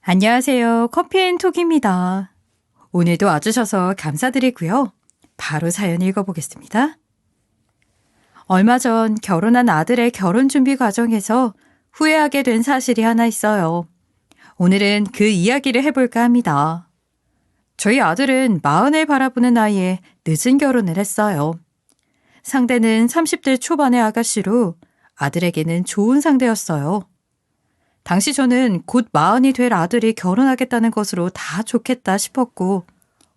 안녕하세요. 커피앤톡입니다. 오늘도 와주셔서 감사드리고요. 바로 사연 읽어보겠습니다. 얼마 전 결혼한 아들의 결혼 준비 과정에서 후회하게 된 사실이 하나 있어요. 오늘은 그 이야기를 해볼까 합니다. 저희 아들은 40을 바라보는 나이에 늦은 결혼을 했어요. 상대는 30대 초반의 아가씨로 아들에게는 좋은 상대였어요. 당시 저는 곧 40이 될 아들이 결혼하겠다는 것으로 다 좋겠다 싶었고,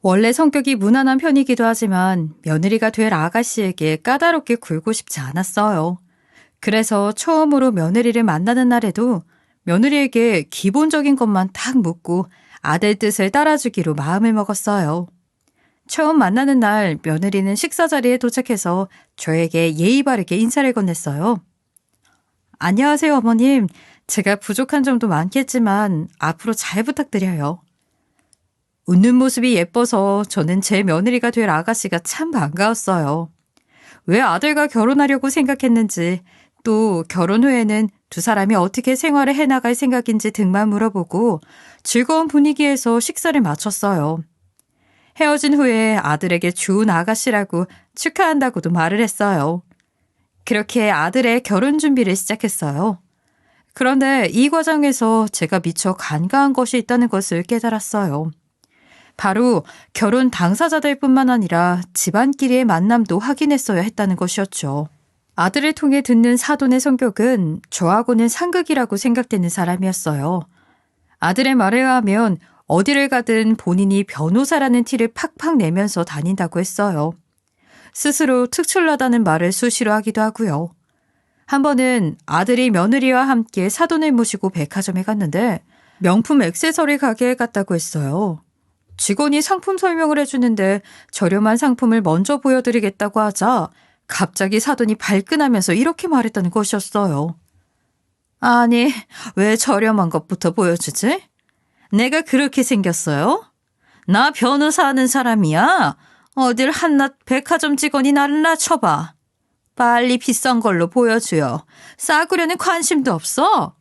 원래 성격이 무난한 편이기도 하지만 며느리가 될 아가씨에게 까다롭게 굴고 싶지 않았어요. 그래서 처음으로 며느리를 만나는 날에도 며느리에게 기본적인 것만 딱 묻고 아들 뜻을 따라주기로 마음을 먹었어요. 처음 만나는 날 며느리는 식사 자리에 도착해서 저에게 예의 바르게 인사를 건넸어요. 안녕하세요, 어머님. 제가 부족한 점도 많겠지만 앞으로 잘 부탁드려요. 웃는 모습이 예뻐서 저는 제 며느리가 될 아가씨가 참 반가웠어요. 왜 아들과 결혼하려고 생각했는지, 또 결혼 후에는 두 사람이 어떻게 생활을 해나갈 생각인지 등만 물어보고 즐거운 분위기에서 식사를 마쳤어요. 헤어진 후에 아들에게 좋은 아가씨라고 축하한다고도 말을 했어요. 그렇게 아들의 결혼 준비를 시작했어요. 그런데 이 과정에서 제가 미처 간과한 것이 있다는 것을 깨달았어요. 바로 결혼 당사자들 뿐만 아니라 집안끼리의 만남도 확인했어야 했다는 것이었죠. 아들을 통해 듣는 사돈의 성격은 저하고는 상극이라고 생각되는 사람이었어요. 아들의 말에 의하면 어디를 가든 본인이 변호사라는 티를 팍팍 내면서 다닌다고 했어요. 스스로 특출나다는 말을 수시로 하기도 하고요. 한 번은 아들이 며느리와 함께 사돈을 모시고 백화점에 갔는데 명품 액세서리 가게에 갔다고 했어요. 직원이 상품 설명을 해주는데 저렴한 상품을 먼저 보여드리겠다고 하자 갑자기 사돈이 발끈하면서 이렇게 말했다는 것이었어요. 아니, 왜 저렴한 것부터 보여주지? 내가 그렇게 생겼어요? 나 변호사 하는 사람이야. 어딜 한낱 백화점 직원이 나를 낮춰봐. 빨리 비싼 걸로 보여줘요. 싸구려는 관심도 없어.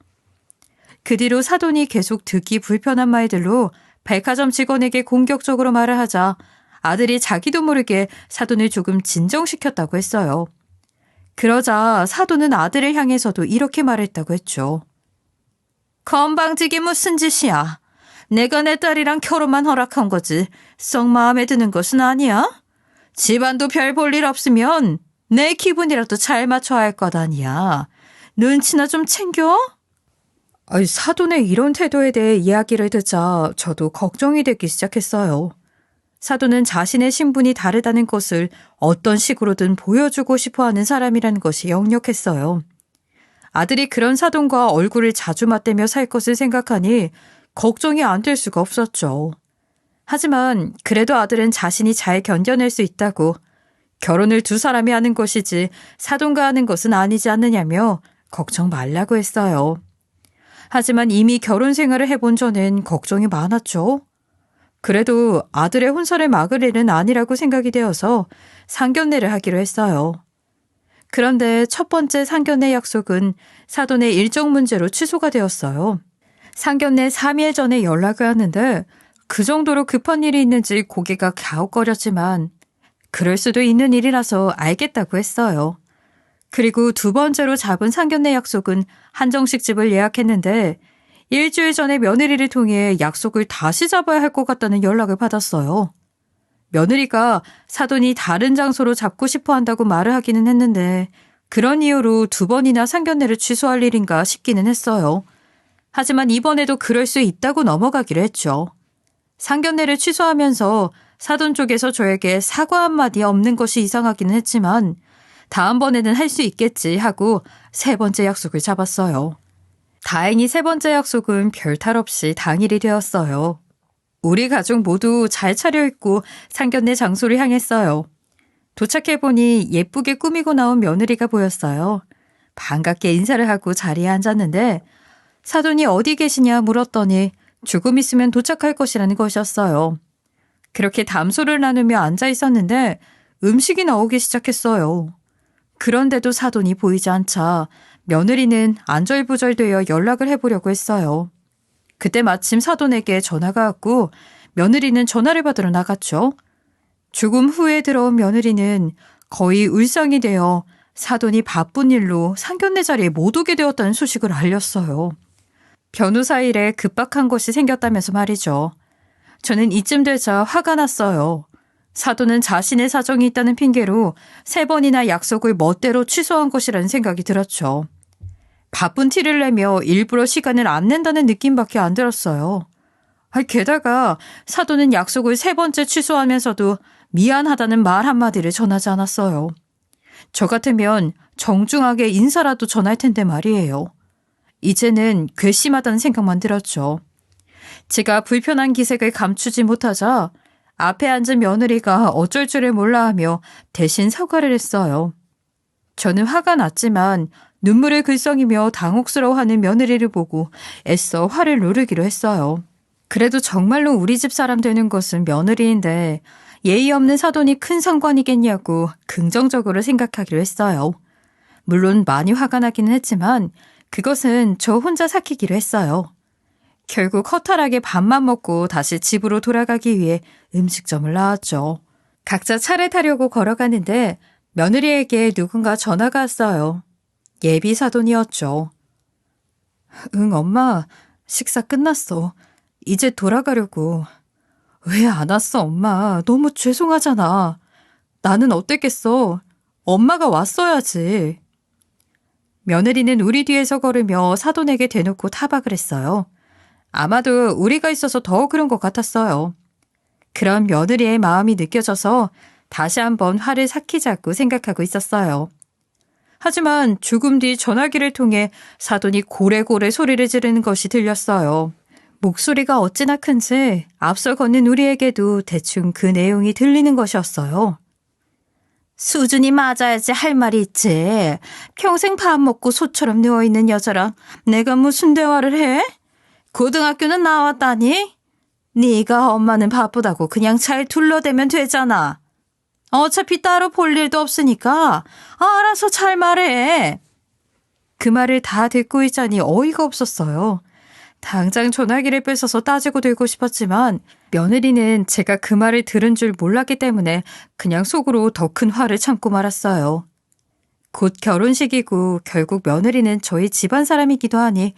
그 뒤로 사돈이 계속 듣기 불편한 말들로 백화점 직원에게 공격적으로 말을 하자 아들이 자기도 모르게 사돈을 조금 진정시켰다고 했어요. 그러자 사돈은 아들을 향해서도 이렇게 말했다고 했죠. 건방지게 무슨 짓이야. 내가 내 딸이랑 결혼만 허락한 거지 썩 마음에 드는 것은 아니야. 집안도 별 볼 일 없으면 내 기분이라도 잘 맞춰야 할 것 아니야. 눈치나 좀 챙겨? 사돈의 이런 태도에 대해 이야기를 듣자 저도 걱정이 되기 시작했어요. 사돈은 자신의 신분이 다르다는 것을 어떤 식으로든 보여주고 싶어하는 사람이라는 것이 역력했어요. 아들이 그런 사돈과 얼굴을 자주 맞대며 살 것을 생각하니 걱정이 안 될 수가 없었죠. 하지만 그래도 아들은 자신이 잘 견뎌낼 수 있다고, 결혼을 두 사람이 하는 것이지 사돈과 하는 것은 아니지 않느냐며 걱정 말라고 했어요. 하지만 이미 결혼 생활을 해본 저는 걱정이 많았죠. 그래도 아들의 혼선을 막을 일은 아니라고 생각이 되어서 상견례를 하기로 했어요. 그런데 첫 번째 상견례 약속은 사돈의 일정 문제로 취소가 되었어요. 상견례 3일 전에 연락을 하는데 그 정도로 급한 일이 있는지 고개가 갸웃거렸지만 그럴 수도 있는 일이라서 알겠다고 했어요. 그리고 두 번째로 잡은 상견례 약속은 한정식 집을 예약했는데 일주일 전에 며느리를 통해 약속을 다시 잡아야 할 것 같다는 연락을 받았어요. 며느리가 사돈이 다른 장소로 잡고 싶어 한다고 말을 하기는 했는데 그런 이유로 두 번이나 상견례를 취소할 일인가 싶기는 했어요. 하지만 이번에도 그럴 수 있다고 넘어가기로 했죠. 상견례를 취소하면서 사돈 쪽에서 저에게 사과 한마디 없는 것이 이상하기는 했지만 다음번에는 할 수 있겠지 하고 세 번째 약속을 잡았어요. 다행히 세 번째 약속은 별탈 없이 당일이 되었어요. 우리 가족 모두 잘 차려입고 상견례 장소를 향했어요. 도착해보니 예쁘게 꾸미고 나온 며느리가 보였어요. 반갑게 인사를 하고 자리에 앉았는데 사돈이 어디 계시냐 물었더니 조금 있으면 도착할 것이라는 것이었어요. 그렇게 담소를 나누며 앉아 있었는데 음식이 나오기 시작했어요. 그런데도 사돈이 보이지 않자 며느리는 안절부절되어 연락을 해보려고 했어요. 그때 마침 사돈에게 전화가 왔고 며느리는 전화를 받으러 나갔죠. 조금 후에 들어온 며느리는 거의 울상이 되어 사돈이 바쁜 일로 상견례 자리에 못 오게 되었다는 소식을 알렸어요. 변호사 일에 급박한 것이 생겼다면서 말이죠. 저는 이쯤 되자 화가 났어요. 사돈은 자신의 사정이 있다는 핑계로 3번이나 약속을 멋대로 취소한 것이라는 생각이 들었죠. 바쁜 티를 내며 일부러 시간을 안 낸다는 느낌밖에 안 들었어요. 게다가 사돈은 약속을 3번째 취소하면서도 미안하다는 말 한마디를 전하지 않았어요. 저 같으면 정중하게 인사라도 전할 텐데 말이에요. 이제는 괘씸하다는 생각만 들었죠. 제가 불편한 기색을 감추지 못하자 앞에 앉은 며느리가 어쩔 줄을 몰라 하며 대신 사과를 했어요. 저는 화가 났지만 눈물을 글썽이며 당혹스러워하는 며느리를 보고 애써 화를 누르기로 했어요. 그래도 정말로 우리 집 사람 되는 것은 며느리인데 예의 없는 사돈이 큰 상관이겠냐고 긍정적으로 생각하기로 했어요. 물론 많이 화가 나기는 했지만 그것은 저 혼자 삭히기로 했어요. 결국 허탈하게 밥만 먹고 다시 집으로 돌아가기 위해 음식점을 나왔죠. 각자 차를 타려고 걸어가는데 며느리에게 누군가 전화가 왔어요. 예비 사돈이었죠. 응, 엄마. 식사 끝났어. 이제 돌아가려고. 왜 안 왔어, 엄마? 너무 죄송하잖아. 나는 어땠겠어? 엄마가 왔어야지. 며느리는 우리 뒤에서 걸으며 사돈에게 대놓고 타박을 했어요. 아마도 우리가 있어서 더 그런 것 같았어요. 그런 며느리의 마음이 느껴져서 다시 한번 화를 삭히자고 생각하고 있었어요. 하지만 조금 뒤 전화기를 통해 사돈이 고래고래 소리를 지르는 것이 들렸어요. 목소리가 어찌나 큰지 앞서 걷는 우리에게도 대충 그 내용이 들리는 것이었어요. 수준이 맞아야지 할 말이 있지. 평생 밥 먹고 소처럼 누워있는 여자랑 내가 무슨 대화를 해? 고등학교는 나왔다니? 네가 엄마는 바쁘다고 그냥 잘 둘러대면 되잖아. 어차피 따로 볼 일도 없으니까 알아서 잘 말해. 그 말을 다 듣고 있자니 어이가 없었어요. 당장 전화기를 뺏어서 따지고 들고 싶었지만 며느리는 제가 그 말을 들은 줄 몰랐기 때문에 그냥 속으로 더 큰 화를 참고 말았어요. 곧 결혼식이고 결국 며느리는 저희 집안 사람이기도 하니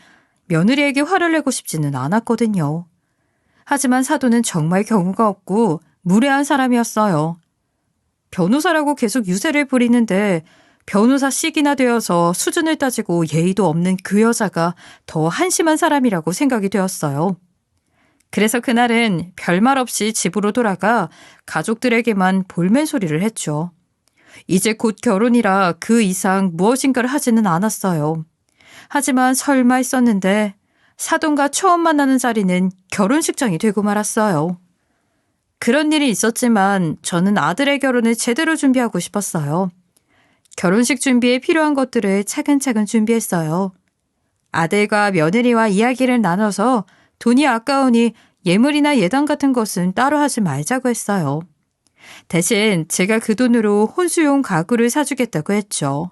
며느리에게 화를 내고 싶지는 않았거든요. 하지만 사돈은 정말 경우가 없고 무례한 사람이었어요. 변호사라고 계속 유세를 부리는데 변호사씩이나 되어서 수준을 따지고 예의도 없는 그 여자가 더 한심한 사람이라고 생각이 되었어요. 그래서 그날은 별말 없이 집으로 돌아가 가족들에게만 볼멘 소리를 했죠. 이제 곧 결혼이라 그 이상 무엇인가를 하지는 않았어요. 하지만 설마 했었는데 사돈과 처음 만나는 자리는 결혼식장이 되고 말았어요. 그런 일이 있었지만 저는 아들의 결혼을 제대로 준비하고 싶었어요. 결혼식 준비에 필요한 것들을 차근차근 준비했어요. 아들과 며느리와 이야기를 나눠서 돈이 아까우니 예물이나 예당 같은 것은 따로 하지 말자고 했어요. 대신 제가 그 돈으로 혼수용 가구를 사주겠다고 했죠.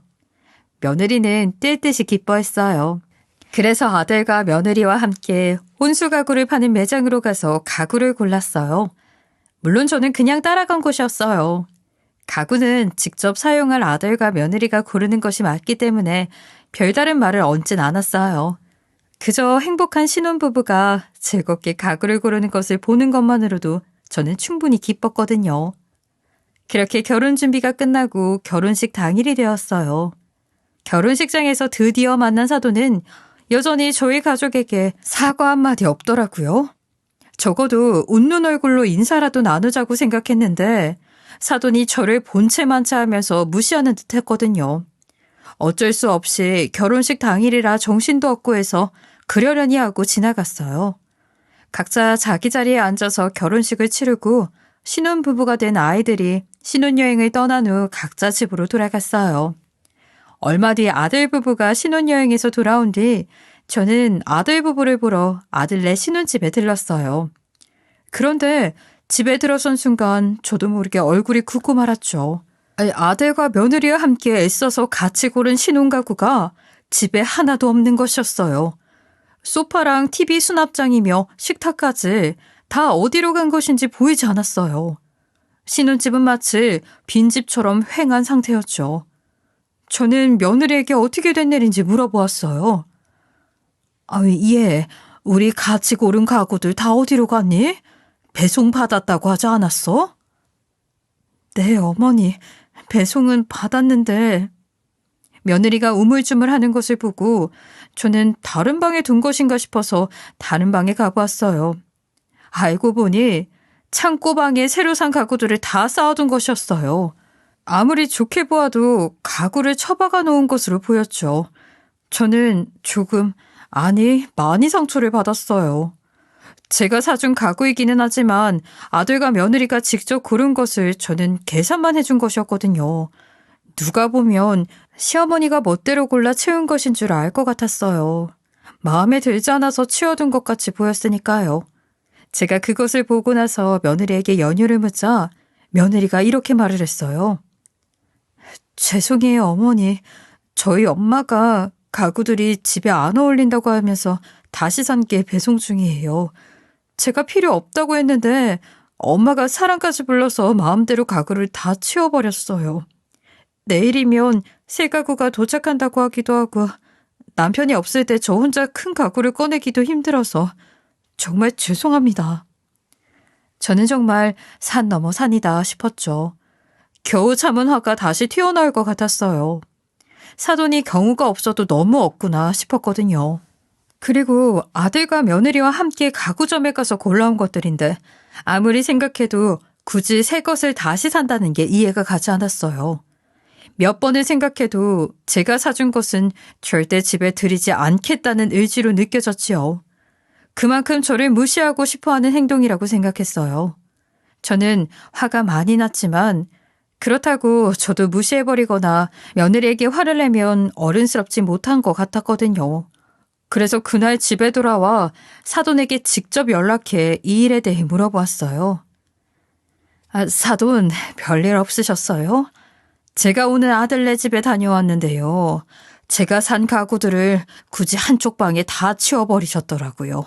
며느리는 뛸 듯이 기뻐했어요. 그래서 아들과 며느리와 함께 혼수 가구를 파는 매장으로 가서 가구를 골랐어요. 물론 저는 그냥 따라간 곳이었어요. 가구는 직접 사용할 아들과 며느리가 고르는 것이 맞기 때문에 별다른 말을 얹진 않았어요. 그저 행복한 신혼부부가 즐겁게 가구를 고르는 것을 보는 것만으로도 저는 충분히 기뻤거든요. 그렇게 결혼 준비가 끝나고 결혼식 당일이 되었어요. 결혼식장에서 드디어 만난 사돈은 여전히 저희 가족에게 사과 한마디 없더라고요. 적어도 웃는 얼굴로 인사라도 나누자고 생각했는데 사돈이 저를 본체만차 하면서 무시하는 듯 했거든요. 어쩔 수 없이 결혼식 당일이라 정신도 없고 해서 그러려니 하고 지나갔어요. 각자 자기 자리에 앉아서 결혼식을 치르고 신혼부부가 된 아이들이 신혼여행을 떠난 후 각자 집으로 돌아갔어요. 얼마 뒤 아들 부부가 신혼여행에서 돌아온 뒤 저는 아들 부부를 보러 아들네 신혼집에 들렀어요. 그런데 집에 들어선 순간 저도 모르게 얼굴이 굳고 말았죠. 아들과 며느리와 함께 애써서 같이 고른 신혼가구가 집에 하나도 없는 것이었어요. 소파랑 TV 수납장이며 식탁까지 다 어디로 간 것인지 보이지 않았어요. 신혼집은 마치 빈집처럼 횡한 상태였죠. 저는 며느리에게 어떻게 된 일인지 물어보았어요. 예, 우리 같이 고른 가구들 다 어디로 갔니? 배송받았다고 하지 않았어? 네, 어머니. 배송은 받았는데. 며느리가 우물쭈물하는 것을 보고 저는 다른 방에 둔 것인가 싶어서 다른 방에 가보았어요. 알고 보니 창고방에 새로 산 가구들을 다 쌓아둔 것이었어요. 아무리 좋게 보아도 가구를 처박아 놓은 것으로 보였죠. 저는 조금, 아니, 많이 상처를 받았어요. 제가 사준 가구이기는 하지만 아들과 며느리가 직접 고른 것을 저는 계산만 해준 것이었거든요. 누가 보면 시어머니가 멋대로 골라 채운 것인 줄 알 것 같았어요. 마음에 들지 않아서 치워둔 것 같이 보였으니까요. 제가 그것을 보고 나서 며느리에게 연유를 묻자 며느리가 이렇게 말을 했어요. 죄송해요, 어머니. 저희 엄마가 가구들이 집에 안 어울린다고 하면서 다시 산 게 배송 중이에요. 제가 필요 없다고 했는데 엄마가 사람까지 불러서 마음대로 가구를 다 치워버렸어요. 내일이면 새 가구가 도착한다고 하기도 하고 남편이 없을 때 저 혼자 큰 가구를 꺼내기도 힘들어서 정말 죄송합니다. 저는 정말 산 넘어 산이다 싶었죠. 겨우 참은 화가 다시 튀어나올 것 같았어요. 사돈이 경우가 없어도 너무 없구나 싶었거든요. 그리고 아들과 며느리와 함께 가구점에 가서 골라온 것들인데 아무리 생각해도 굳이 새 것을 다시 산다는 게 이해가 가지 않았어요. 몇 번을 생각해도 제가 사준 것은 절대 집에 들이지 않겠다는 의지로 느껴졌지요. 그만큼 저를 무시하고 싶어하는 행동이라고 생각했어요. 저는 화가 많이 났지만 그렇다고 저도 무시해버리거나 며느리에게 화를 내면 어른스럽지 못한 것 같았거든요. 그래서 그날 집에 돌아와 사돈에게 직접 연락해 이 일에 대해 물어보았어요. 사돈, 별일 없으셨어요? 제가 오늘 아들네 집에 다녀왔는데요. 제가 산 가구들을 굳이 한쪽 방에 다 치워버리셨더라고요.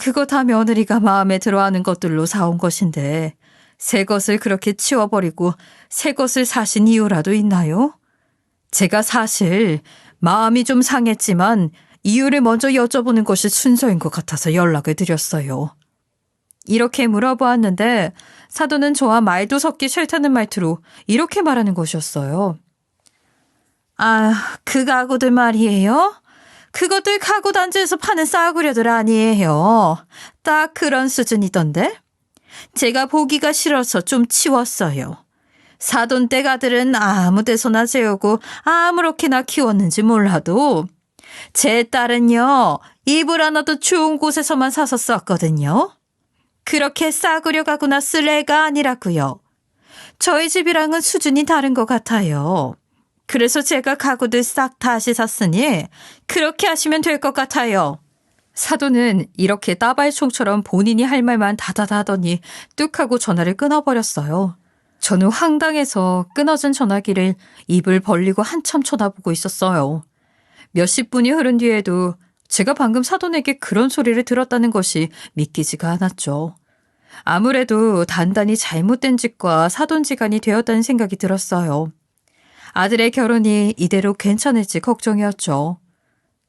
그거 다 며느리가 마음에 들어하는 것들로 사온 것인데 새 것을 그렇게 치워버리고 새 것을 사신 이유라도 있나요? 제가 사실 마음이 좀 상했지만 이유를 먼저 여쭤보는 것이 순서인 것 같아서 연락을 드렸어요. 이렇게 물어보았는데 사돈은 저와 말도 섞기 싫다는 말투로 이렇게 말하는 것이었어요. 그 가구들 말이에요? 그것들 가구 단지에서 파는 싸구려들 아니에요. 딱 그런 수준이던데? 제가 보기가 싫어서 좀 치웠어요. 사돈 댁 아들은 아무 데서나 재우고 아무렇게나 키웠는지 몰라도 제 딸은요, 이불 하나도 추운 곳에서만 사서 썼거든요. 그렇게 싸구려 가구나 쓸 애가 아니라고요. 저희 집이랑은 수준이 다른 것 같아요. 그래서 제가 가구들 싹 다시 샀으니 그렇게 하시면 될 것 같아요. 사돈은 이렇게 따발총처럼 본인이 할 말만 다다다 하더니 뚝 하고 전화를 끊어버렸어요. 저는 황당해서 끊어진 전화기를 입을 벌리고 한참 쳐다보고 있었어요. 몇십 분이 흐른 뒤에도 제가 방금 사돈에게 그런 소리를 들었다는 것이 믿기지가 않았죠. 아무래도 단단히 잘못된 짓과 사돈지간이 되었다는 생각이 들었어요. 아들의 결혼이 이대로 괜찮을지 걱정이었죠.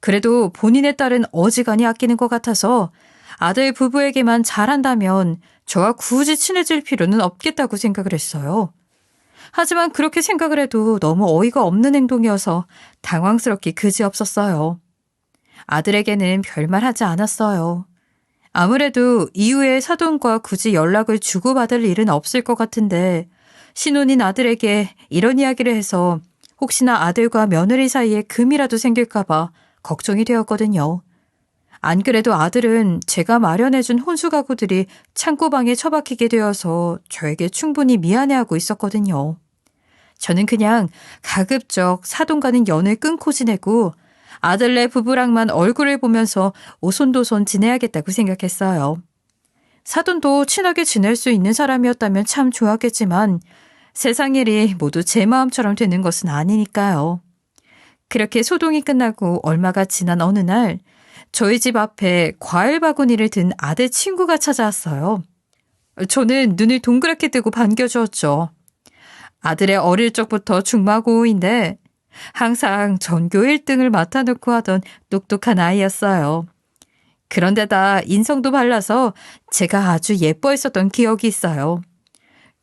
그래도 본인의 딸은 어지간히 아끼는 것 같아서 아들 부부에게만 잘한다면 저와 굳이 친해질 필요는 없겠다고 생각을 했어요. 하지만 그렇게 생각을 해도 너무 어이가 없는 행동이어서 당황스럽기 그지없었어요. 아들에게는 별말 하지 않았어요. 아무래도 이후에 사돈과 굳이 연락을 주고받을 일은 없을 것 같은데 신혼인 아들에게 이런 이야기를 해서 혹시나 아들과 며느리 사이에 금이라도 생길까 봐 걱정이 되었거든요. 안 그래도 아들은 제가 마련해준 혼수 가구들이 창고방에 처박히게 되어서 저에게 충분히 미안해하고 있었거든요. 저는 그냥 가급적 사돈과는 연을 끊고 지내고 아들네 부부랑만 얼굴을 보면서 오손도손 지내야겠다고 생각했어요. 사돈도 친하게 지낼 수 있는 사람이었다면 참 좋았겠지만 세상 일이 모두 제 마음처럼 되는 것은 아니니까요. 그렇게 소동이 끝나고 얼마가 지난 어느 날 저희 집 앞에 과일 바구니를 든 아들 친구가 찾아왔어요. 저는 눈을 동그랗게 뜨고 반겨주었죠. 아들의 어릴 적부터 중마고우인데 항상 전교 1등을 맡아놓고 하던 똑똑한 아이였어요. 그런데다 인성도 발라서 제가 아주 예뻐했었던 기억이 있어요.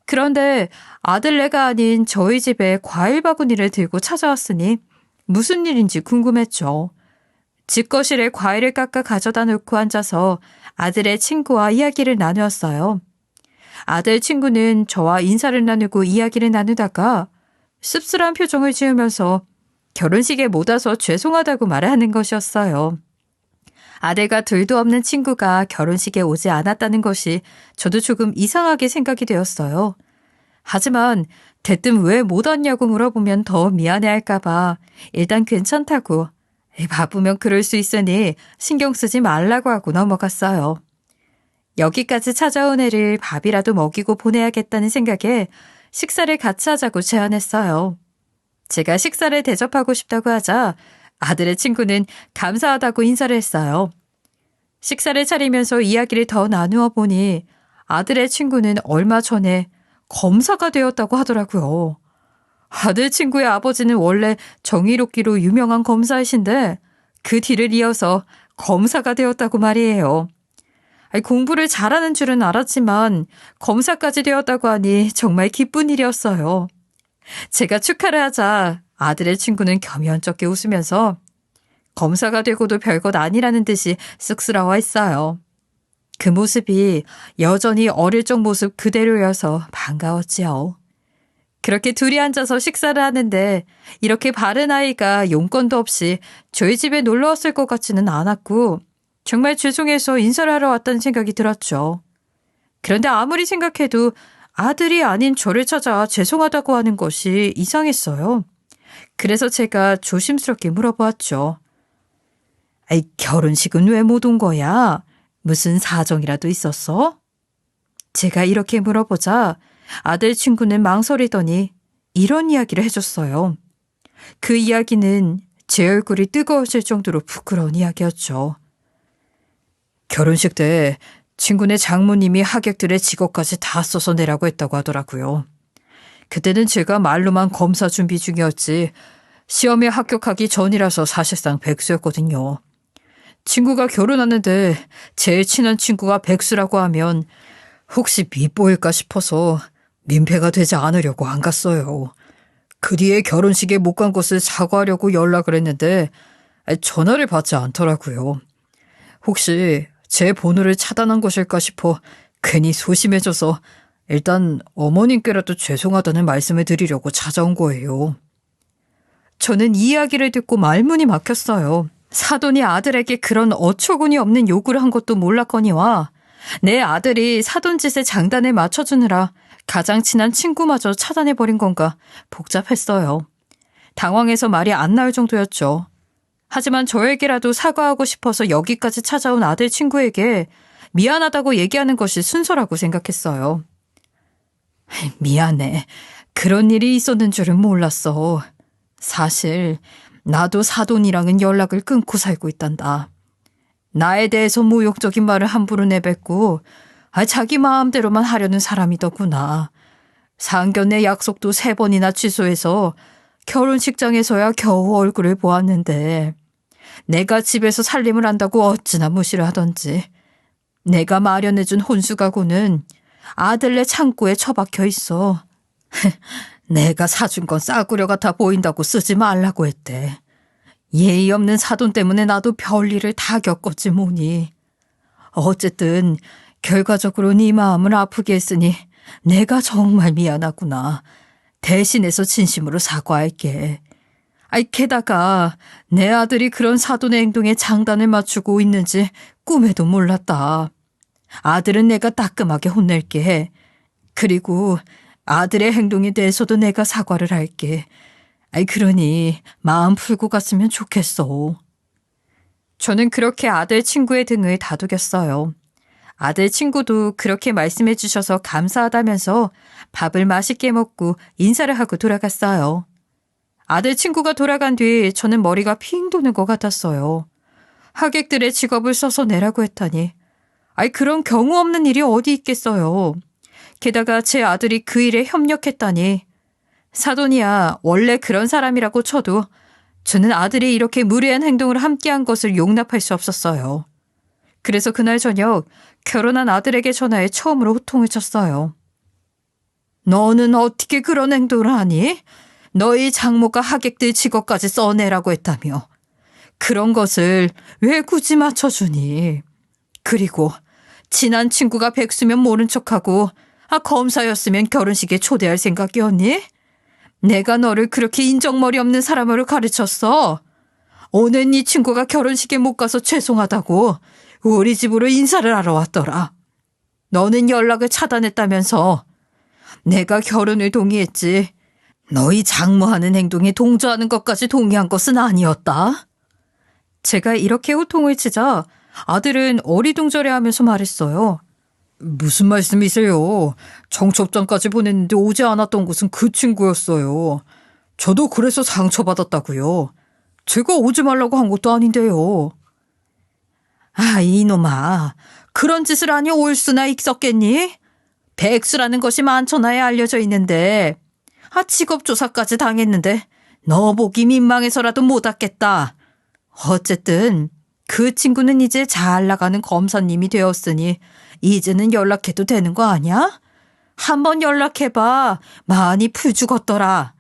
그런데 아들네가 아닌 저희 집에 과일 바구니를 들고 찾아왔으니 무슨 일인지 궁금했죠. 집 거실에 과일을 깎아 가져다 놓고 앉아서 아들의 친구와 이야기를 나누었어요. 아들 친구는 저와 인사를 나누고 이야기를 나누다가 씁쓸한 표정을 지으면서 결혼식에 못 와서 죄송하다고 말하는 것이었어요. 아들과 둘도 없는 친구가 결혼식에 오지 않았다는 것이 저도 조금 이상하게 생각이 되었어요. 하지만 대뜸 왜 못 왔냐고 물어보면 더 미안해할까봐 일단 괜찮다고 바쁘면 그럴 수 있으니 신경 쓰지 말라고 하고 넘어갔어요. 여기까지 찾아온 애를 밥이라도 먹이고 보내야겠다는 생각에 식사를 같이 하자고 제안했어요. 제가 식사를 대접하고 싶다고 하자 아들의 친구는 감사하다고 인사를 했어요. 식사를 차리면서 이야기를 더 나누어 보니 아들의 친구는 얼마 전에 검사가 되었다고 하더라고요. 아들 친구의 아버지는 원래 정의롭기로 유명한 검사이신데 그 뒤를 이어서 검사가 되었다고 말이에요. 공부를 잘하는 줄은 알았지만 검사까지 되었다고 하니 정말 기쁜 일이었어요. 제가 축하를 하자 아들의 친구는 겸연쩍게 웃으면서 검사가 되고도 별것 아니라는 듯이 쑥스러워했어요. 그 모습이 여전히 어릴 적 모습 그대로여서 반가웠지요. 그렇게 둘이 앉아서 식사를 하는데 이렇게 바른 아이가 용건도 없이 저희 집에 놀러 왔을 것 같지는 않았고 정말 죄송해서 인사를 하러 왔다는 생각이 들었죠. 그런데 아무리 생각해도 아들이 아닌 저를 찾아 죄송하다고 하는 것이 이상했어요. 그래서 제가 조심스럽게 물어보았죠. 결혼식은 왜 못 온 거야? 무슨 사정이라도 있었어? 제가 이렇게 물어보자 아들 친구는 망설이더니 이런 이야기를 해줬어요. 그 이야기는 제 얼굴이 뜨거워질 정도로 부끄러운 이야기였죠. 결혼식 때 친구네 장모님이 하객들의 직업까지 다 써서 내라고 했다고 하더라고요. 그때는 제가 말로만 검사 준비 중이었지 시험에 합격하기 전이라서 사실상 백수였거든요. 친구가 결혼하는데 제일 친한 친구가 백수라고 하면 혹시 밉보일까 싶어서 민폐가 되지 않으려고 안 갔어요. 그 뒤에 결혼식에 못 간 것을 사과하려고 연락을 했는데 전화를 받지 않더라고요. 혹시 제 번호를 차단한 것일까 싶어 괜히 소심해져서 일단 어머님께라도 죄송하다는 말씀을 드리려고 찾아온 거예요. 저는 이 이야기를 듣고 말문이 막혔어요. 사돈이 아들에게 그런 어처구니 없는 요구를 한 것도 몰랐거니와 내 아들이 사돈 짓에 장단을 맞춰주느라 가장 친한 친구마저 차단해버린 건가 복잡했어요. 당황해서 말이 안 나올 정도였죠. 하지만 저에게라도 사과하고 싶어서 여기까지 찾아온 아들 친구에게 미안하다고 얘기하는 것이 순서라고 생각했어요. 미안해. 그런 일이 있었는 줄은 몰랐어. 사실 나도 사돈이랑은 연락을 끊고 살고 있단다. 나에 대해서 모욕적인 말을 함부로 내뱉고 자기 마음대로만 하려는 사람이더구나. 상견례 약속도 3번이나 취소해서 결혼식장에서야 겨우 얼굴을 보았는데 내가 집에서 살림을 한다고 어찌나 무시를 하던지. 내가 마련해준 혼수가구는 아들네 창고에 처박혀 있어. 내가 사준 건 싸구려 같아 보인다고 쓰지 말라고 했대. 예의 없는 사돈 때문에 나도 별일을 다 겪었지 뭐니. 어쨌든 결과적으로 네 마음을 아프게 했으니 내가 정말 미안하구나. 대신해서 진심으로 사과할게. 게다가 내 아들이 그런 사돈의 행동에 장단을 맞추고 있는지 꿈에도 몰랐다. 아들은 내가 따끔하게 혼낼게. 그리고 아들의 행동에 대해서도 내가 사과를 할게. 그러니 마음 풀고 갔으면 좋겠어. 저는 그렇게 아들 친구의 등을 다독였어요. 아들 친구도 그렇게 말씀해 주셔서 감사하다면서 밥을 맛있게 먹고 인사를 하고 돌아갔어요. 아들 친구가 돌아간 뒤 저는 머리가 핑 도는 것 같았어요. 하객들의 직업을 써서 내라고 했다니. 그런 경우 없는 일이 어디 있겠어요. 게다가 제 아들이 그 일에 협력했다니. 사돈이야 원래 그런 사람이라고 쳐도 저는 아들이 이렇게 무례한 행동을 함께한 것을 용납할 수 없었어요. 그래서 그날 저녁 결혼한 아들에게 전화해 처음으로 호통을 쳤어요. 너는 어떻게 그런 행동을 하니? 너희 장모가 하객들 직업까지 써내라고 했다며. 그런 것을 왜 굳이 맞춰주니? 그리고 친한 친구가 백수면 모른 척하고 검사였으면 결혼식에 초대할 생각이었니? 내가 너를 그렇게 인정머리 없는 사람으로 가르쳤어. 오늘 네 친구가 결혼식에 못 가서 죄송하다고 우리 집으로 인사를 하러 왔더라. 너는 연락을 차단했다면서. 내가 결혼을 동의했지. 너희 장모하는 행동에 동조하는 것까지 동의한 것은 아니었다. 제가 이렇게 호통을 치자 아들은 어리둥절해하면서 말했어요. 무슨 말씀이세요? 청첩장까지 보냈는데 오지 않았던 것은 그 친구였어요. 저도 그래서 상처받았다고요. 제가 오지 말라고 한 것도 아닌데요. 이놈아. 그런 짓을 하니 올 수나 있었겠니? 백수라는 것이 만천하에 알려져 있는데 직업조사까지 당했는데 너 보기 민망해서라도 못 왔겠다. 어쨌든 그 친구는 이제 잘 나가는 검사님이 되었으니 이제는 연락해도 되는 거 아니야? 한번 연락해봐. 많이 풀 죽었더라.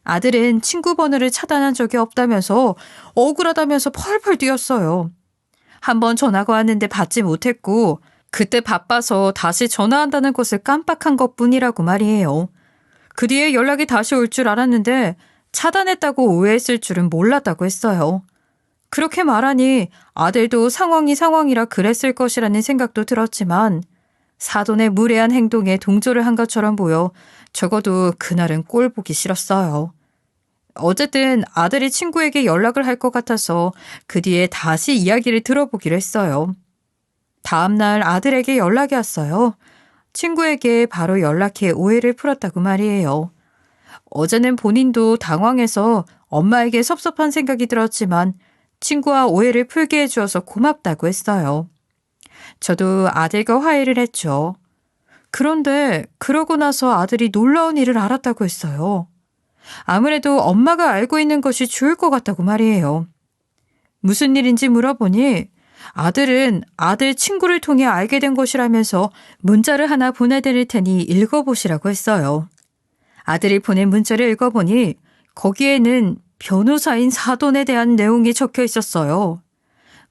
아들은 친구 번호를 차단한 적이 없다면서 억울하다면서 펄펄 뛰었어요. 한번 전화가 왔는데 받지 못했고 그때 바빠서 다시 전화한다는 것을 깜빡한 것뿐이라고 말이에요. 그 뒤에 연락이 다시 올 줄 알았는데 차단했다고 오해했을 줄은 몰랐다고 했어요. 그렇게 말하니 아들도 상황이 상황이라 그랬을 것이라는 생각도 들었지만 사돈의 무례한 행동에 동조를 한 것처럼 보여 적어도 그날은 꼴 보기 싫었어요. 어쨌든 아들이 친구에게 연락을 할 것 같아서 그 뒤에 다시 이야기를 들어보기로 했어요. 다음 날 아들에게 연락이 왔어요. 친구에게 바로 연락해 오해를 풀었다고 말이에요. 어제는 본인도 당황해서 엄마에게 섭섭한 생각이 들었지만 친구와 오해를 풀게 해주어서 고맙다고 했어요. 저도 아들과 화해를 했죠. 그런데 그러고 나서 아들이 놀라운 일을 알았다고 했어요. 아무래도 엄마가 알고 있는 것이 좋을 것 같다고 말이에요. 무슨 일인지 물어보니 아들은 아들 친구를 통해 알게 된 것이라면서 문자를 하나 보내드릴 테니 읽어보시라고 했어요. 아들이 보낸 문자를 읽어보니 거기에는 변호사인 사돈에 대한 내용이 적혀 있었어요.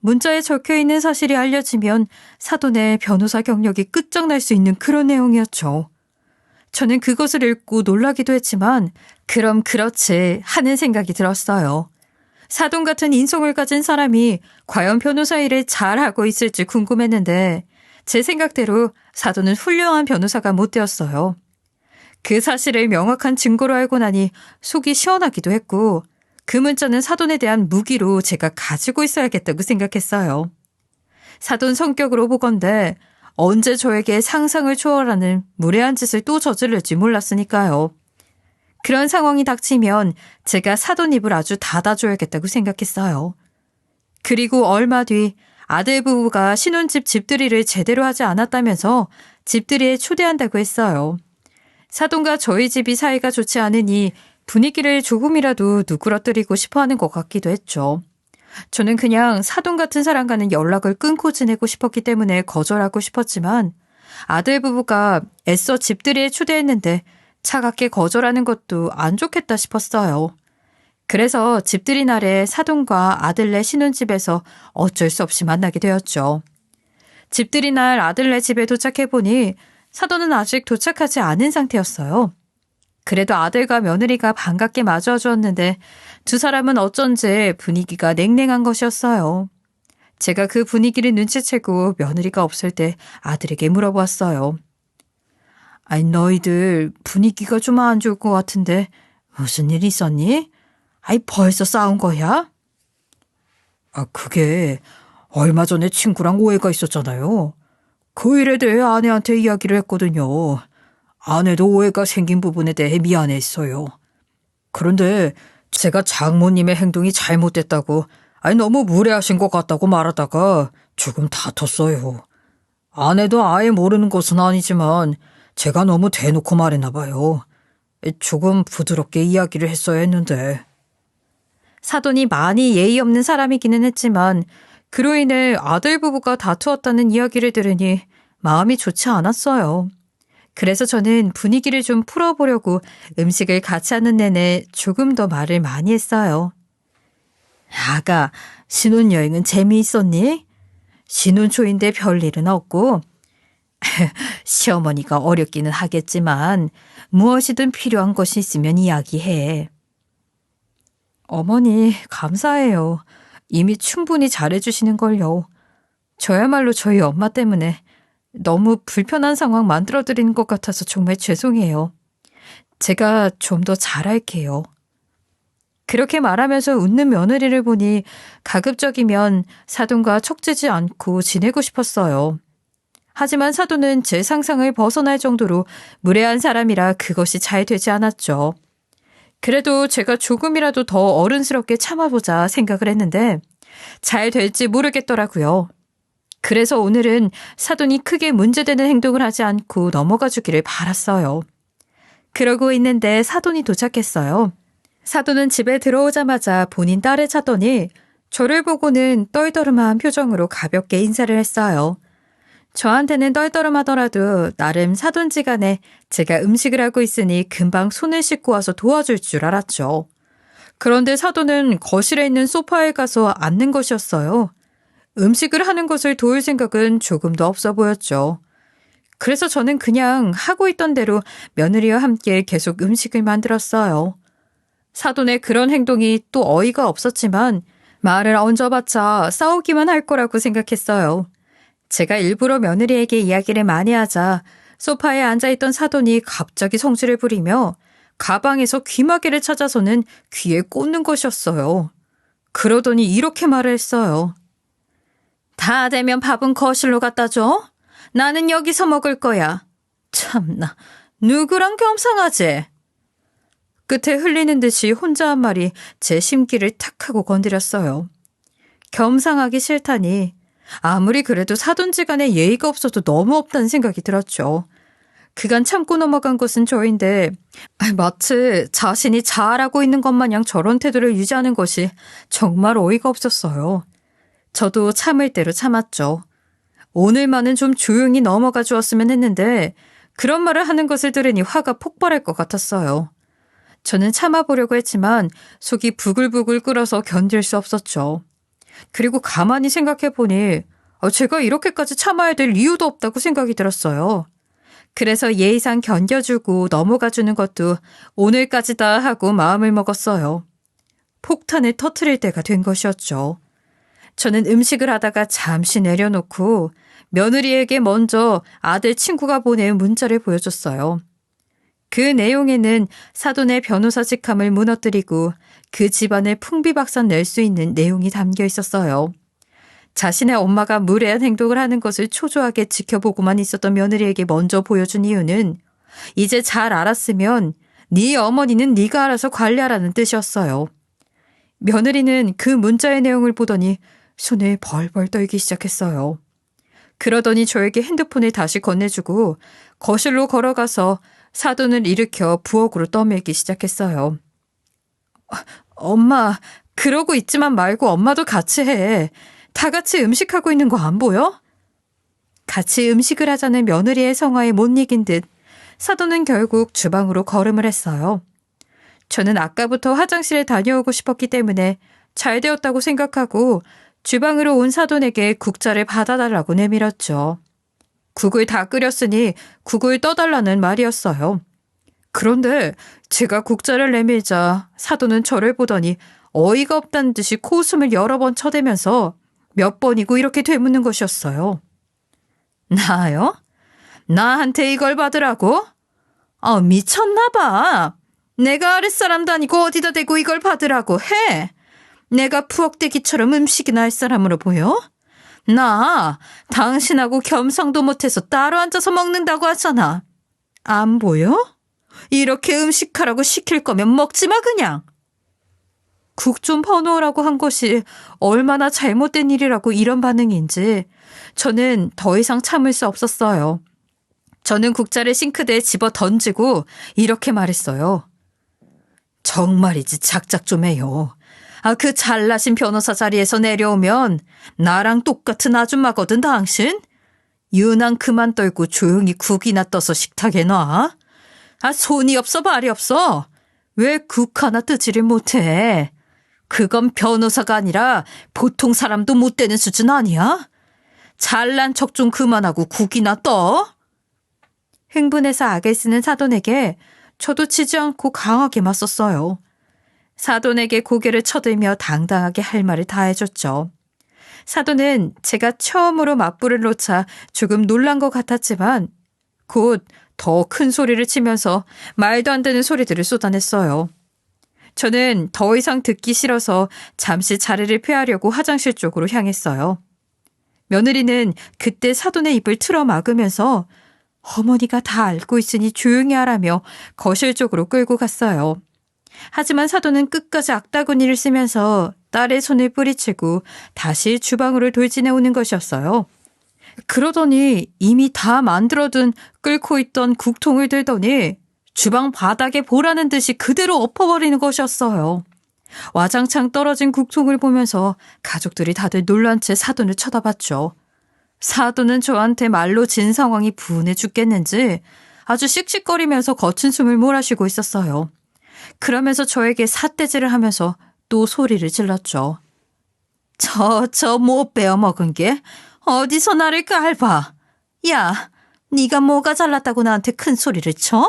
문자에 적혀 있는 사실이 알려지면 사돈의 변호사 경력이 끝장날 수 있는 그런 내용이었죠. 저는 그것을 읽고 놀라기도 했지만 그럼 그렇지 하는 생각이 들었어요. 사돈 같은 인성을 가진 사람이 과연 변호사 일을 잘하고 있을지 궁금했는데 제 생각대로 사돈은 훌륭한 변호사가 못 되었어요. 그 사실을 명확한 증거로 알고 나니 속이 시원하기도 했고 그 문자는 사돈에 대한 무기로 제가 가지고 있어야겠다고 생각했어요. 사돈 성격으로 보건대 언제 저에게 상상을 초월하는 무례한 짓을 또 저지를지 몰랐으니까요. 그런 상황이 닥치면 제가 사돈 입을 아주 닫아줘야겠다고 생각했어요. 그리고 얼마 뒤 아들 부부가 신혼집 집들이를 제대로 하지 않았다면서 집들이에 초대한다고 했어요. 사돈과 저희 집이 사이가 좋지 않으니 분위기를 조금이라도 누그러뜨리고 싶어하는 것 같기도 했죠. 저는 그냥 사돈 같은 사람과는 연락을 끊고 지내고 싶었기 때문에 거절하고 싶었지만 아들 부부가 애써 집들이에 초대했는데 차갑게 거절하는 것도 안 좋겠다 싶었어요. 그래서 집들이 날에 사돈과 아들네 신혼집에서 어쩔 수 없이 만나게 되었죠. 집들이 날 아들네 집에 도착해보니 사돈은 아직 도착하지 않은 상태였어요. 그래도 아들과 며느리가 반갑게 맞아 주었는데 두 사람은 어쩐지 분위기가 냉랭한 것이었어요. 제가 그 분위기를 눈치채고 며느리가 없을 때 아들에게 물어보았어요. 너희들 분위기가 좀 안 좋을 것 같은데 무슨 일 있었니? 벌써 싸운 거야? 그게 얼마 전에 친구랑 오해가 있었잖아요. 그 일에 대해 아내한테 이야기를 했거든요. 아내도 오해가 생긴 부분에 대해 미안했어요. 그런데 제가 장모님의 행동이 잘못됐다고 아니, 너무 무례하신 것 같다고 말하다가 조금 다퉜어요. 아내도 아예 모르는 것은 아니지만 제가 너무 대놓고 말했나 봐요. 조금 부드럽게 이야기를 했어야 했는데. 사돈이 많이 예의 없는 사람이기는 했지만 그로 인해 아들 부부가 다투었다는 이야기를 들으니 마음이 좋지 않았어요. 그래서 저는 분위기를 좀 풀어보려고 음식을 같이 하는 내내 조금 더 말을 많이 했어요. 아가, 신혼여행은 재미있었니? 신혼 초인데 별일은 없고 시어머니가 어렵기는 하겠지만 무엇이든 필요한 것이 있으면 이야기해. 어머니, 감사해요. 이미 충분히 잘해주시는걸요. 저야말로 저희 엄마 때문에 너무 불편한 상황 만들어드리는 것 같아서 정말 죄송해요. 제가 좀 더 잘할게요. 그렇게 말하면서 웃는 며느리를 보니 가급적이면 사돈과 척지지 않고 지내고 싶었어요. 하지만 사돈은 제 상상을 벗어날 정도로 무례한 사람이라 그것이 잘 되지 않았죠. 그래도 제가 조금이라도 더 어른스럽게 참아보자 생각을 했는데 잘 될지 모르겠더라고요. 그래서 오늘은 사돈이 크게 문제되는 행동을 하지 않고 넘어가 주기를 바랐어요. 그러고 있는데 사돈이 도착했어요. 사돈은 집에 들어오자마자 본인 딸을 찾더니 저를 보고는 떨떠름한 표정으로 가볍게 인사를 했어요. 저한테는 떨떠름하더라도 나름 사돈지간에 제가 음식을 하고 있으니 금방 손을 씻고 와서 도와줄 줄 알았죠. 그런데 사돈은 거실에 있는 소파에 가서 앉는 것이었어요. 음식을 하는 것을 도울 생각은 조금도 없어 보였죠. 그래서 저는 그냥 하고 있던 대로 며느리와 함께 계속 음식을 만들었어요. 사돈의 그런 행동이 또 어이가 없었지만 말을 얹어봤자 싸우기만 할 거라고 생각했어요. 제가 일부러 며느리에게 이야기를 많이 하자 소파에 앉아있던 사돈이 갑자기 성질을 부리며 가방에서 귀마개를 찾아서는 귀에 꽂는 것이었어요. 그러더니 이렇게 말을 했어요. 다 되면 밥은 거실로 갖다 줘. 나는 여기서 먹을 거야. 참나, 누구랑 겸상하지? 끝에 흘리는 듯이 혼자 한 말이 제 심기를 탁 하고 건드렸어요. 겸상하기 싫다니 아무리 그래도 사돈지간에 예의가 없어도 너무 없다는 생각이 들었죠. 그간 참고 넘어간 것은 저인데 마치 자신이 잘하고 있는 것 마냥 저런 태도를 유지하는 것이 정말 어이가 없었어요. 저도 참을 대로 참았죠. 오늘만은 좀 조용히 넘어가 주었으면 했는데 그런 말을 하는 것을 들으니 화가 폭발할 것 같았어요. 저는 참아보려고 했지만 속이 부글부글 끓어서 견딜 수 없었죠. 그리고 가만히 생각해보니 제가 이렇게까지 참아야 될 이유도 없다고 생각이 들었어요. 그래서 예의상 견뎌주고 넘어가주는 것도 오늘까지다 하고 마음을 먹었어요. 폭탄을 터트릴 때가 된 것이었죠. 저는 음식을 하다가 잠시 내려놓고 며느리에게 먼저 아들 친구가 보낸 문자를 보여줬어요. 그 내용에는 사돈의 변호사 직함을 무너뜨리고 그 집안을 풍비박산 낼 수 있는 내용이 담겨 있었어요. 자신의 엄마가 무례한 행동을 하는 것을 초조하게 지켜보고만 있었던 며느리에게 먼저 보여준 이유는 이제 잘 알았으면 네 어머니는 네가 알아서 관리하라는 뜻이었어요. 며느리는 그 문자의 내용을 보더니 손을 벌벌 떨기 시작했어요. 그러더니 저에게 핸드폰을 다시 건네주고 거실로 걸어가서 사돈을 일으켜 부엌으로 떠밀기 시작했어요. 엄마, 그러고 있지만 말고 엄마도 같이 해. 다 같이 음식하고 있는 거 안 보여? 같이 음식을 하자는 며느리의 성화에 못 이긴 듯 사돈은 결국 주방으로 걸음을 했어요. 저는 아까부터 화장실에 다녀오고 싶었기 때문에 잘 되었다고 생각하고 주방으로 온 사돈에게 국자를 받아달라고 내밀었죠. 국을 다 끓였으니 국을 떠달라는 말이었어요. 그런데 제가 국자를 내밀자 사돈은 저를 보더니 어이가 없다는 듯이 코웃음을 여러 번 쳐대면서 몇 번이고 이렇게 되묻는 것이었어요. 나요? 나한테 이걸 받으라고? 미쳤나 봐. 내가 아랫사람도 아니고 어디다 대고 이걸 받으라고 해. 내가 부엌대기처럼 음식이나 할 사람으로 보여? 나 당신하고 겸상도 못해서 따로 앉아서 먹는다고 하잖아. 안 보여? 이렇게 음식하라고 시킬 거면 먹지 마 그냥. 국 좀 퍼놓으라고 한 것이 얼마나 잘못된 일이라고 이런 반응인지 저는 더 이상 참을 수 없었어요. 저는 국자를 싱크대에 집어 던지고 이렇게 말했어요. 정말이지 작작 좀 해요. 그 잘나신 변호사 자리에서 내려오면 나랑 똑같은 아줌마거든 당신? 유난 그만 떨고 조용히 국이나 떠서 식탁에 놔. 손이 없어 발이 없어. 왜 국 하나 뜨지를 못해. 그건 변호사가 아니라 보통 사람도 못 되는 수준 아니야? 잘난 척 좀 그만하고 국이나 떠. 흥분해서 악을 쓰는 사돈에게 저도 치지 않고 강하게 맞섰어요. 사돈에게 고개를 쳐들며 당당하게 할 말을 다 해줬죠. 사돈은 제가 처음으로 맞불을 놓자 조금 놀란 것 같았지만 곧 더 큰 소리를 치면서 말도 안 되는 소리들을 쏟아냈어요. 저는 더 이상 듣기 싫어서 잠시 자리를 피하려고 화장실 쪽으로 향했어요. 며느리는 그때 사돈의 입을 틀어 막으면서 어머니가 다 알고 있으니 조용히 하라며 거실 쪽으로 끌고 갔어요. 하지만 사돈은 끝까지 악다구니를 쓰면서 딸의 손을 뿌리치고 다시 주방으로 돌진해 오는 것이었어요. 그러더니 이미 다 만들어둔 끓고 있던 국통을 들더니 주방 바닥에 보라는 듯이 그대로 엎어버리는 것이었어요. 와장창 떨어진 국통을 보면서 가족들이 다들 놀란 채 사돈을 쳐다봤죠. 사돈은 저한테 말로 진 상황이 분해 죽겠는지 아주 씩씩거리면서 거친 숨을 몰아쉬고 있었어요. 그러면서 저에게 삿대질을 하면서 또 소리를 질렀죠. 저 못 베어먹은 게 어디서 나를 깔봐. 야, 네가 뭐가 잘났다고 나한테 큰 소리를 쳐?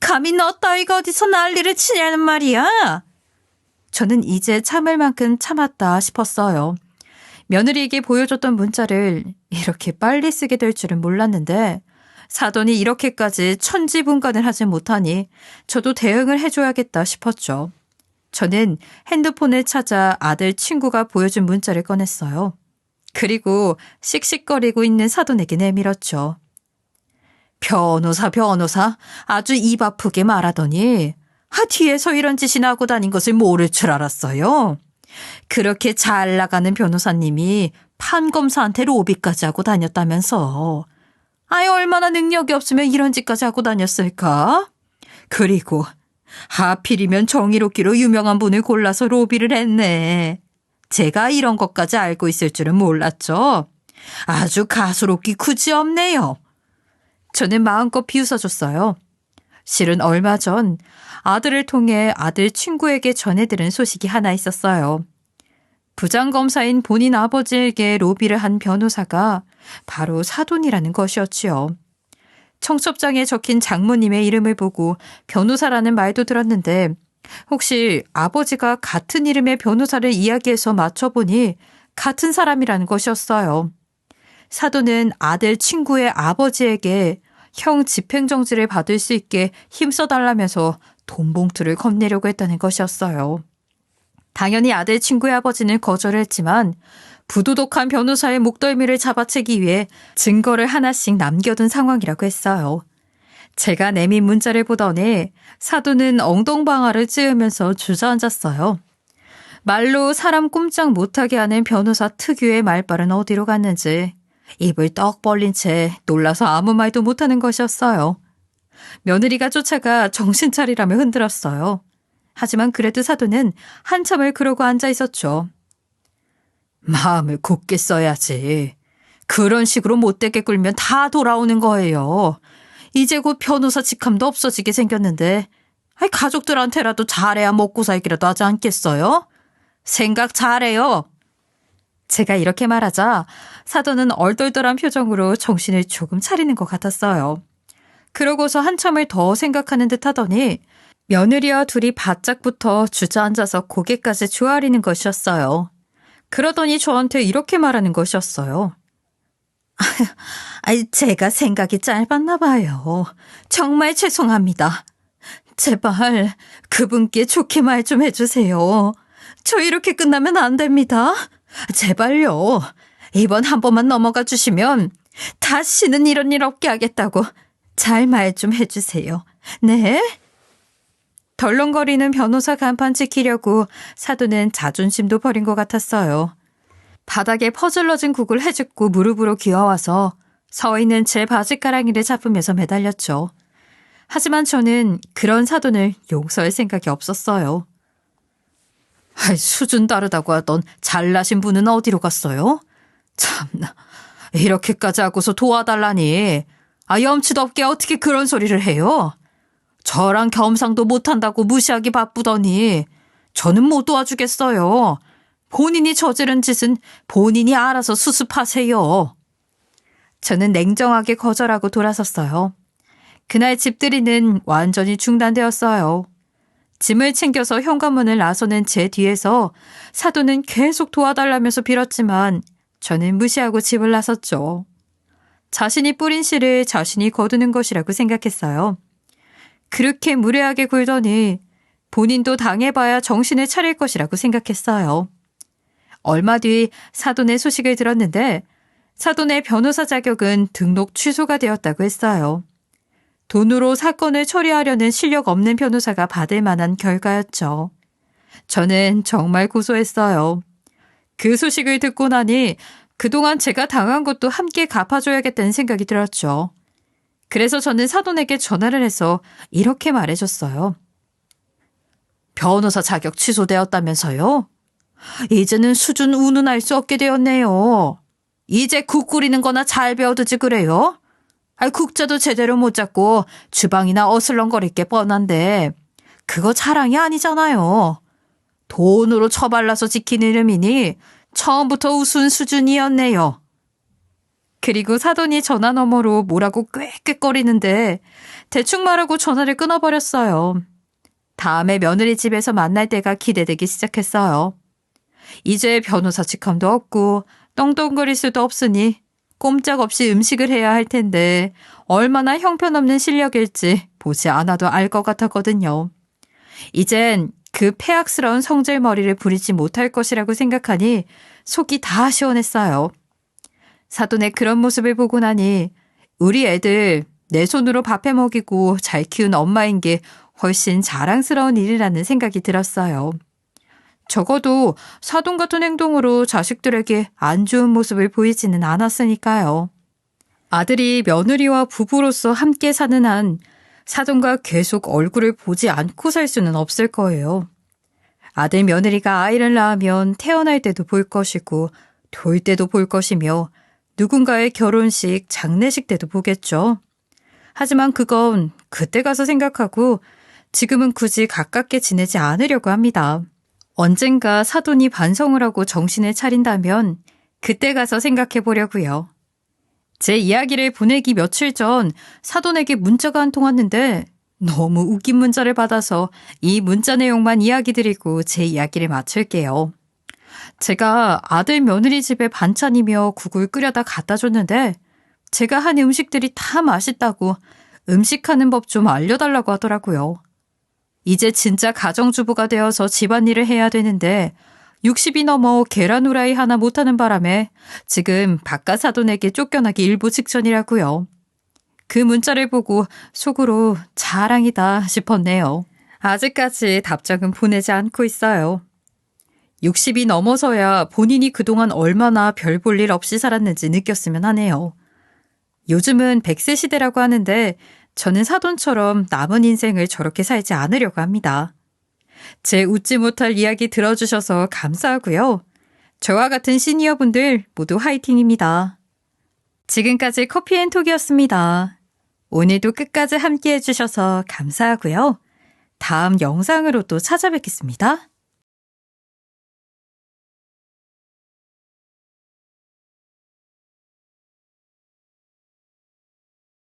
감히 너 따위가 어디서 난리를 치냐는 말이야. 저는 이제 참을 만큼 참았다 싶었어요. 며느리에게 보여줬던 문자를 이렇게 빨리 쓰게 될 줄은 몰랐는데 사돈이 이렇게까지 천지분간을 하지 못하니 저도 대응을 해줘야겠다 싶었죠. 저는 핸드폰을 찾아 아들 친구가 보여준 문자를 꺼냈어요. 그리고 씩씩거리고 있는 사돈에게 내밀었죠. 변호사 아주 입 아프게 말하더니 뒤에서 이런 짓이나 하고 다닌 것을 모를 줄 알았어요. 그렇게 잘 나가는 변호사님이 판검사한테 로비까지 하고 다녔다면서. 얼마나 능력이 없으면 이런 짓까지 하고 다녔을까? 그리고 하필이면 정의롭기로 유명한 분을 골라서 로비를 했네. 제가 이런 것까지 알고 있을 줄은 몰랐죠. 아주 가소롭기 굳이없네요. 저는 마음껏 비웃어줬어요. 실은 얼마 전 아들을 통해 아들 친구에게 전해들은 소식이 하나 있었어요. 부장검사인 본인 아버지에게 로비를 한 변호사가 바로 사돈이라는 것이었지요. 청첩장에 적힌 장모님의 이름을 보고 변호사라는 말도 들었는데 혹시 아버지가 같은 이름의 변호사를 이야기해서 맞춰보니 같은 사람이라는 것이었어요. 사돈은 아들 친구의 아버지에게 형 집행정지를 받을 수 있게 힘써달라면서 돈 봉투를 건네려고 했다는 것이었어요. 당연히 아들 친구의 아버지는 거절했지만 부도덕한 변호사의 목덜미를 잡아채기 위해 증거를 하나씩 남겨둔 상황이라고 했어요. 제가 내민 문자를 보더니 사돈은 엉덩방아를 찌으면서 주저앉았어요. 말로 사람 꼼짝 못하게 하는 변호사 특유의 말발은 어디로 갔는지 입을 떡 벌린 채 놀라서 아무 말도 못하는 것이었어요. 며느리가 쫓아가 정신 차리라며 흔들었어요. 하지만 그래도 사돈은 한참을 그러고 앉아 있었죠. 마음을 굳게 써야지. 그런 식으로 못되게 굴면 다 돌아오는 거예요. 이제 곧 변호사 직함도 없어지게 생겼는데 가족들한테라도 잘해야 먹고 살기라도 하지 않겠어요? 생각 잘해요. 제가 이렇게 말하자 사돈은 얼떨떨한 표정으로 정신을 조금 차리는 것 같았어요. 그러고서 한참을 더 생각하는 듯 하더니 며느리와 둘이 바짝부터 주저앉아서 고개까지 조아리는 것이었어요. 그러더니 저한테 이렇게 말하는 것이었어요. 제가 생각이 짧았나 봐요. 정말 죄송합니다. 제발 그분께 좋게 말 좀 해주세요. 저 이렇게 끝나면 안 됩니다. 제발요. 이번 한 번만 넘어가 주시면 다시는 이런 일 없게 하겠다고 잘 말 좀 해주세요. 네? 덜렁거리는 변호사 간판 지키려고 사돈은 자존심도 버린 것 같았어요. 바닥에 퍼질러진 국을 헤집고 무릎으로 기어와서 서 있는 제 바지가랑이를 잡으면서 매달렸죠. 하지만 저는 그런 사돈을 용서할 생각이 없었어요. 수준 다르다고 하던 잘나신 분은 어디로 갔어요? 참나, 이렇게까지 하고서 도와달라니. 염치도 없게 어떻게 그런 소리를 해요? 저랑 겸상도 못한다고 무시하기 바쁘더니 저는 못 도와주겠어요. 본인이 저지른 짓은 본인이 알아서 수습하세요. 저는 냉정하게 거절하고 돌아섰어요. 그날 집들이는 완전히 중단되었어요. 짐을 챙겨서 현관문을 나서는 제 뒤에서 사돈은 계속 도와달라면서 빌었지만 저는 무시하고 집을 나섰죠. 자신이 뿌린 씨를 자신이 거두는 것이라고 생각했어요. 그렇게 무례하게 굴더니 본인도 당해봐야 정신을 차릴 것이라고 생각했어요. 얼마 뒤 사돈의 소식을 들었는데 사돈의 변호사 자격은 등록 취소가 되었다고 했어요. 돈으로 사건을 처리하려는 실력 없는 변호사가 받을 만한 결과였죠. 저는 정말 고소했어요. 그 소식을 듣고 나니 그동안 제가 당한 것도 함께 갚아줘야겠다는 생각이 들었죠. 그래서 저는 사돈에게 전화를 해서 이렇게 말해줬어요. 변호사 자격 취소되었다면서요? 이제는 수준 운운할 수 없게 되었네요. 이제 국 끓이는 거나 잘 배워두지 그래요? 국자도 제대로 못 잡고 주방이나 어슬렁거릴 게 뻔한데 그거 자랑이 아니잖아요. 돈으로 처발라서 지키는 이름이니 처음부터 우스운 수준이었네요. 그리고 사돈이 전화 너머로 뭐라고 꾀꾀거리는데 대충 말하고 전화를 끊어버렸어요. 다음에 며느리 집에서 만날 때가 기대되기 시작했어요. 이제 변호사 직함도 없고 떵떵거릴 수도 없으니 꼼짝없이 음식을 해야 할 텐데 얼마나 형편없는 실력일지 보지 않아도 알 것 같았거든요. 이젠 그 폐악스러운 성질머리를 부리지 못할 것이라고 생각하니 속이 다 시원했어요. 사돈의 그런 모습을 보고 나니 우리 애들 내 손으로 밥해 먹이고 잘 키운 엄마인 게 훨씬 자랑스러운 일이라는 생각이 들었어요. 적어도 사돈 같은 행동으로 자식들에게 안 좋은 모습을 보이지는 않았으니까요. 아들이 며느리와 부부로서 함께 사는 한 사돈과 계속 얼굴을 보지 않고 살 수는 없을 거예요. 아들 며느리가 아이를 낳으면 태어날 때도 볼 것이고 돌 때도 볼 것이며 누군가의 결혼식, 장례식 때도 보겠죠. 하지만 그건 그때 가서 생각하고 지금은 굳이 가깝게 지내지 않으려고 합니다. 언젠가 사돈이 반성을 하고 정신을 차린다면 그때 가서 생각해 보려고요. 제 이야기를 보내기 며칠 전 사돈에게 문자가 한 통 왔는데 너무 웃긴 문자를 받아서 이 문자 내용만 이야기 드리고 제 이야기를 마칠게요. 제가 아들 며느리 집에 반찬이며 국을 끓여다 갖다 줬는데 제가 한 음식들이 다 맛있다고 음식하는 법 좀 알려달라고 하더라고요. 이제 진짜 가정주부가 되어서 집안일을 해야 되는데 60이 넘어 계란 후라이 하나 못하는 바람에 지금 바깥 사돈에게 쫓겨나기 일보 직전이라고요. 그 문자를 보고 속으로 자랑이다 싶었네요. 아직까지 답장은 보내지 않고 있어요. 60이 넘어서야 본인이 그동안 얼마나 별 볼 일 없이 살았는지 느꼈으면 하네요. 요즘은 100세 시대라고 하는데 저는 사돈처럼 남은 인생을 저렇게 살지 않으려고 합니다. 제 웃지 못할 이야기 들어주셔서 감사하고요. 저와 같은 시니어분들 모두 화이팅입니다. 지금까지 커피앤톡이었습니다. 오늘도 끝까지 함께 해주셔서 감사하고요. 다음 영상으로 또 찾아뵙겠습니다.